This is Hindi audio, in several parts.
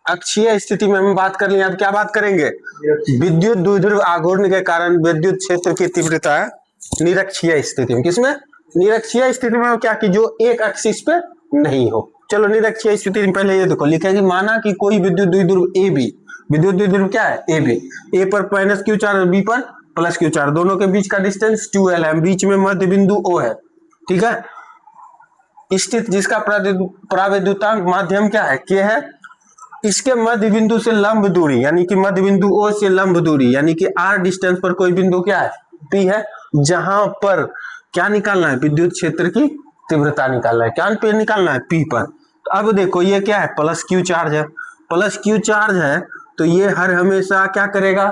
अक्षीय स्थिति में हम बात कर लिए, अब क्या बात करेंगे? विद्युत द्विध्रुव आघूर्ण के कारण विद्युत क्षेत्र की तीव्रता निरक्षीय स्थिति में, किसमें? निरक्षीय स्थिति में क्या कि जो एक एक्सिस पे नहीं हो। चलो निरक्षीय स्थिति में पहले ये देखो लिखेंगे, माना कि कोई विद्युत द्विध्रुव ए बी, विद्युत द्विध्रुव क्या है? ए बी, ए पर माइनस क्यू चार्ज और बी पर प्लस क्यू चार्ज, दोनों के बीच का डिस्टेंस 2l है, बीच में मध्य बिंदु O है, ठीक है। स्थित जिसका प्राविद्युतांक माध्यम क्या है? K है। इसके मध्य बिंदु से लंब दूरी यानी कि मध्य बिंदु O से लंब दूरी यानी कि r डिस्टेंस पर कोई बिंदु क्या है? P है, जहां पर क्या निकालना है? विद्युत क्षेत्र की तीव्रता निकालना है। क्या पे निकालना है? P पर। तो अब देखो ये क्या है? प्लस क्यू चार्ज है, प्लस क्यू चार्ज है तो ये हर हमेशा क्या करेगा?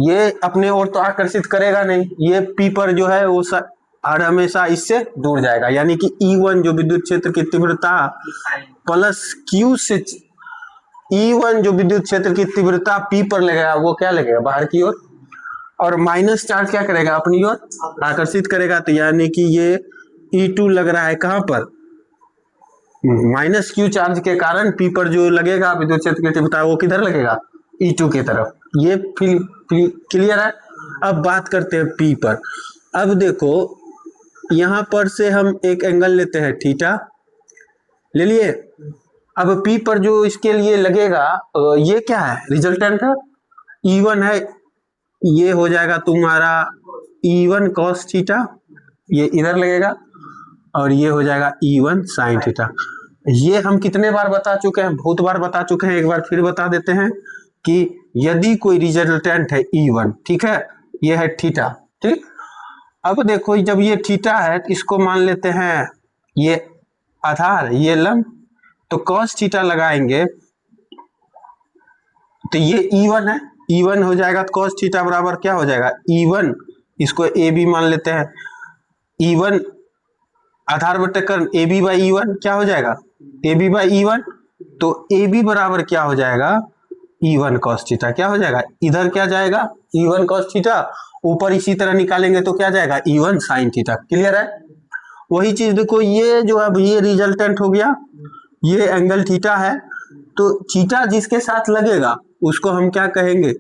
ये अपने ओर तो आकर्षित करेगा नहीं, ये P पर जो है वो हर हमेशा इससे दूर जाएगा, यानी कि E1 जो विद्युत क्षेत्र की तीव्रता प्लस Q से E1 जो विद्युत क्षेत्र की तीव्रता P पर लगेगा वो क्या लगेगा? बाहर की ओर, और माइनस चार्ज क्या करेगा? अपनी ओर आकर्षित करेगा। तो यानी कि ये E2 लग रहा है कहां पर? माइनस क्यू चार्ज के कारण P पर जो लगेगा विद्युत क्षेत्र की तीव्रता वो किधर लगेगा? E2 की तरफ। ये क्लियर है। अब बात करते हैं P पर। अब देखो यहां पर से हम एक एंगल लेते हैं थीटा, ले लिए। अब P पर जो इसके लिए लगेगा ये क्या है? रिजल्टेंट है, E1 है, ये हो जाएगा तुम्हारा E1 cos थीटा, ये इधर लगेगा, और ये हो जाएगा E1 sin थीटा। ये हम कितने बार बता चुके हैं? बहुत बार बता चुके हैं, एक बार फिर बता देते हैं कि यदि कोई रिजल्टेंट है E1, ठीक है, ये है थीटा, ठीक। अब देखो जब ये थीटा है तो इसको मान लेते हैं ये आधार, ये लंब, तो cos थीटा लगाएंगे तो ये E1 है, E1 हो जाएगा तो cos थीटा बराबर क्या हो जाएगा? E1, इसको AB मान लेते हैं, E1 Aadhaar बटेकरण AB by E1 क्या हो जाएगा? AB बाई E1, तो AB बराबर क्या हो जाएगा? E1 cos theta. क्या हो जाएगा? इधर क्या जाएगा? E1 cos थीटा, ऊपर इसी तरह निकालेंगे तो क्या जाएगा? E1 sin theta. क्लियर है? वही चीज देखो, ये जो अब ये रिजल्टेंट हो गया, ये एंगल थीटा है, तो थीटा जिसके साथ लगेगा उसको हम क्या कहेंगे?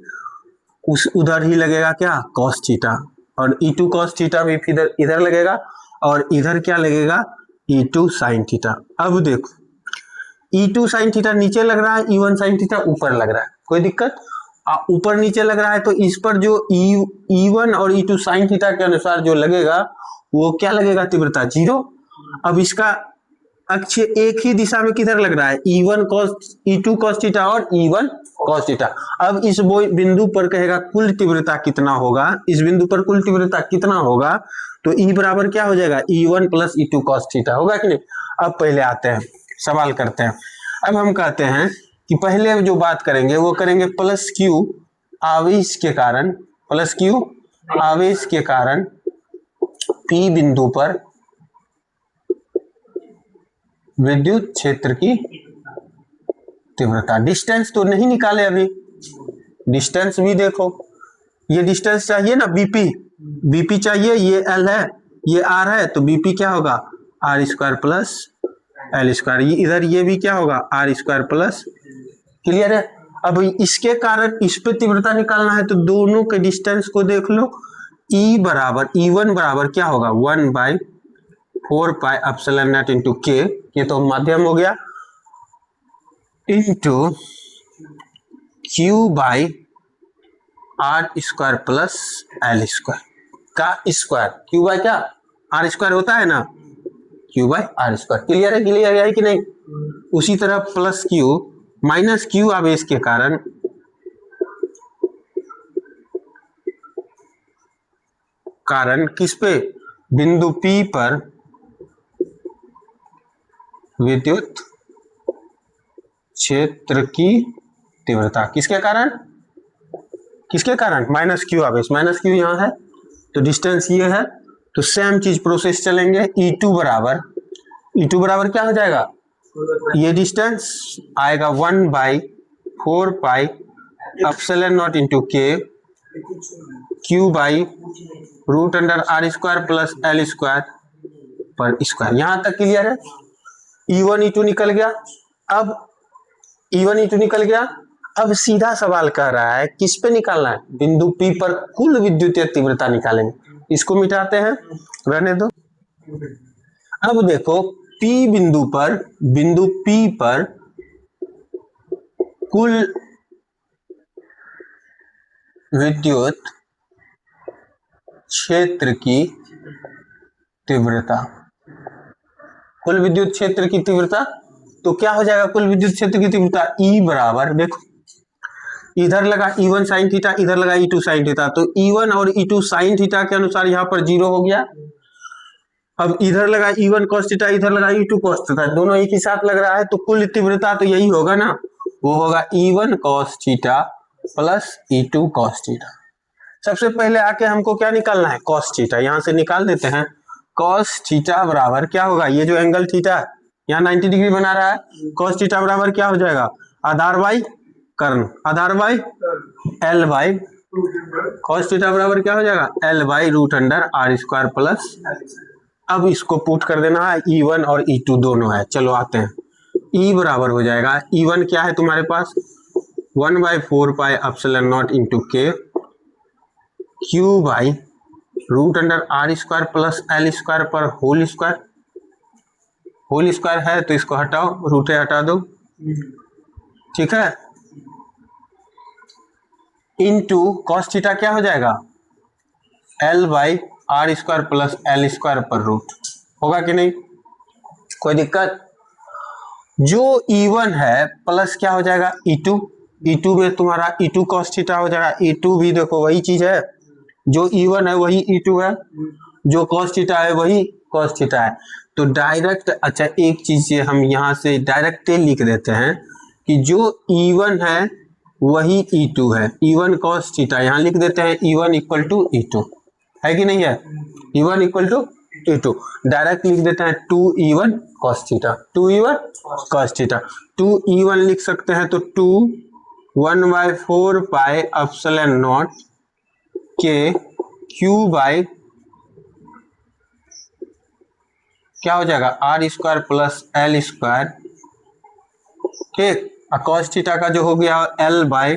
उस उधर ही लगेगा क्या? cos थीटा, और E2 cos थीटा भी इधर लगेगा, और इधर क्या लगेगा? E2 sin theta. अब देखो E2 sin थीटा नीचे लग रहा है, E1 sin थीटा ऊपर लग रहा है, कोई दिक्कत? ऊपर नीचे लग रहा है तो इस पर जो E1 और E2 sin थीटा के अनुसार जो लगेगा वो क्या लगेगा? तीव्रता 0। अब इसका अक्ष एक ही दिशा में किधर लग रहा है? E2 cos थीटा और E1 cos थीटा। अब इस बिंदु पर कहेगा कुल तीव्रता कितना होगा? इस बिंदु पर कुल तीव्रता कितना होगा? तो E बराबर क्या हो जाएगा? E1 plus E2 cos theta, होगा कि नहीं? अब पहले आते हैं, सवाल करते हैं। अब हम कहते हैं कि पहले जो बात करेंगे वो करेंगे प्लस Q आवेश के कारण, प्लस Q आवेश के कारण P बिंदु पर विद्युत क्षेत्र की तीव्रता। डिस्टेंस तो नहीं निकाले अभी, डिस्टेंस भी देखो, ये डिस्टेंस चाहिए ना, बीपी चाहिए, ये L है, ये R है, तो बीपी क्या होगा? R square plus L square. इधर ये भी क्या होगा? R square plus. क्लियर है? अब इसके कारण इस पे तीव्रता निकालना है तो दोनों के डिस्टेंस को देख लो। E1 बराबर क्या होगा? 1/4 pi epsilon not into K, ये तो माध्यम हो गया, into Q by R square plus L square का स्क्वायर। Q बाई क्या? R स्क्वायर होता है ना, Q by R square. Clear है? क्लियर है कि नहीं? उसी तरह प्लस Q माइनस Q आवेश के कारण किस पे? बिंदु P पर विद्युत क्षेत्र की तीव्रता। किसके कारण? किसके कारण? माइनस Q आवेश, माइनस Q यहां है तो डिस्टेंस ये है, तो सेम चीज प्रोसेस चलेंगे। E2 बराबर क्या हो जाएगा? ये डिस्टेंस आएगा 1/4 pi epsilon not into K Q by root under R square plus L square पर स्क्वायर। यहां तक क्लियर है? E1 E2 निकल गया। अब E1 E2 निकल गया। अब सीधा सवाल कह रहा है किस पे निकालना है, बिंदु P पर कुल विद्युतीय तीव्रता निकालेंगे। इसको मिटाते हैं, रहने दो। अब देखो P बिंदु पर, बिंदु P पर कुल विद्युत क्षेत्र की तीव्रता, कुल विद्युत क्षेत्र की तीव्रता, तो क्या हो जाएगा कुल विद्युत क्षेत्र की तीव्रता, E बराबर, देखो इधर लगा E1 साइन थीटा, इधर लगा E2 साइन थीटा, तो E1 और E2 साइन थीटा के अनुसार यहाँ पर 0 हो गया। अब इधर लगा E1 cos थीटा, इधर लगा E2 cos थीटा, दोनों एक ही साथ लग रहा है, तो कुल तीव्रता तो यही होगा ना, वो होगा E1 cos theta plus E2 cos theta. सबसे पहले आके हमको क्या निकालना है, cos थीटा, यहाँ से निकाल देते हैं। cos थीटा बराबर क्या होगा, ये जो एंगल थीटा यहाँ 90 डिग्री बना रहा है, cos थीटा बराबर क्या हो जाएगा, आधार बाई कर्ण, आधार by L by, cos theta बराबर क्या हो जाएगा, L by root under R square plus. अब इसको पुट कर देना है, E1 और E2 दोनों है। चलो आते हैं, E बराबर हो जाएगा, E1 क्या है तुम्हारे पास 1/4 pi epsilon not into K Q by root under R square plus L square पर होल स्क्वायर, होल स्क्वायर है तो इसको हटाओ, रूटे हटा दो, ठीक है, इनटू cos थीटा क्या हो जाएगा L by R square plus L square पर रूट, होगा कि नहीं, कोई दिक्कत। जो E1 है प्लस क्या हो जाएगा E2, E2 में तुम्हारा E2 cos थीटा हो जाएगा, E2 भी देखो वही चीज है, जो E1 है वही E2 है, जो cos थीटा है वही cos थीटा है। तो डायरेक्ट, अच्छा एक चीज हम यहाँ से डायरेक्ट लिख देते हैं कि जो E1 है वही E2 है, E1 cos थीटा यहाँ लिख देते हैं, E1 इक्वल टू E2 है कि नहीं है, E1 equal to E2 direct लिख देते हैं 2E1 cos theta, 2E1 cos theta, 2E1 लिख सकते हैं तो 2 1/4 pi epsilon not K Q by क्या हो जाएगा R square plus L square, ठीक, cos थीटा का जो हो गया L by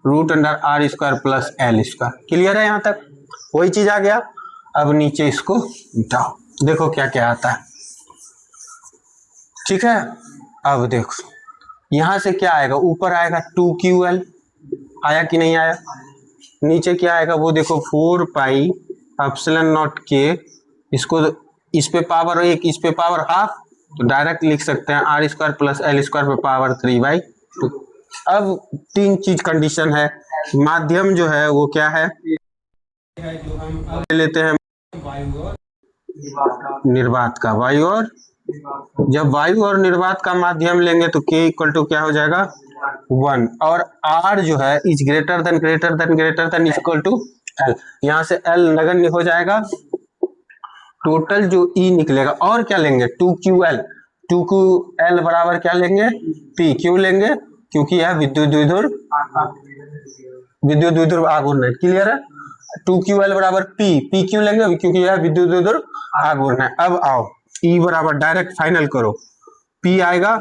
root under R square plus L square. Clear है यहाँ तक, वही चीज आ गया। अब नीचे इसको मिटाओ, देखो क्या क्या आता है, ठीक है। अब देखो यहां से क्या आएगा, ऊपर आएगा 2QL, आया कि नहीं आया, नीचे क्या आएगा वो देखो 4 पाई एप्सिलॉन नॉट के, इसको इस पे पावर 1 इस पे पावर हाफ, तो डायरेक्ट लिख सकते हैं R square plus L square पे पावर 3/2। अब तीन चीज कंडीशन है, माध्यम जो है वो क्या है, जो हम ले लेते हैं वायु और निर्वात का, वायु और, जब वायु और निर्वात का माध्यम लेंगे तो K इक्वल टू क्या हो जाएगा 1, और R जो है is greater than equal to L, यहाँ से L नगण्य हो जाएगा, टोटल जो E निकलेगा, और क्या लेंगे 2QL, 2QL बराबर क्या लेंगे P, क्यों लेंगे क्योंकि यह विद्युत द्विध्रुव आघूर्ण है, क्लियर है। 2QL बराबर P क्यों लेंगे क्योंकि यह विद्युत द्विध्रुव आघूर्ण है। अब आओ E बराबर डायरेक्ट फाइनल करो, P आएगा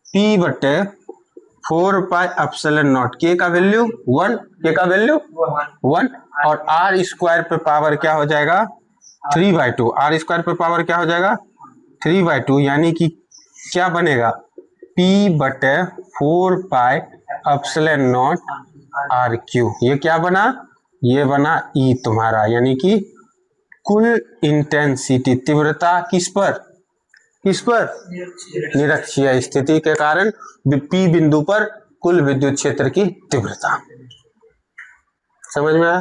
P बटे 4 पाई एप्सिलॉन नॉट, K का वैल्यू 1, K का वैल्यू 1, और R स्क्वायर पे पावर क्या हो जाएगा 3/2, R स्क्वायर पे पावर क्या हो जाएगा 3/2, यानी कि क्या बनेगा P बटे 4 पाई एप्सिलॉन नॉट RQ, ये क्या बना, ये बना E तुम्हारा, यानी कि कुल इंटेंसिटी तीव्रता किस पर निरक्षीय स्थिति के कारण P बिंदु पर कुल विद्युत क्षेत्र की तीव्रता। समझ में आया।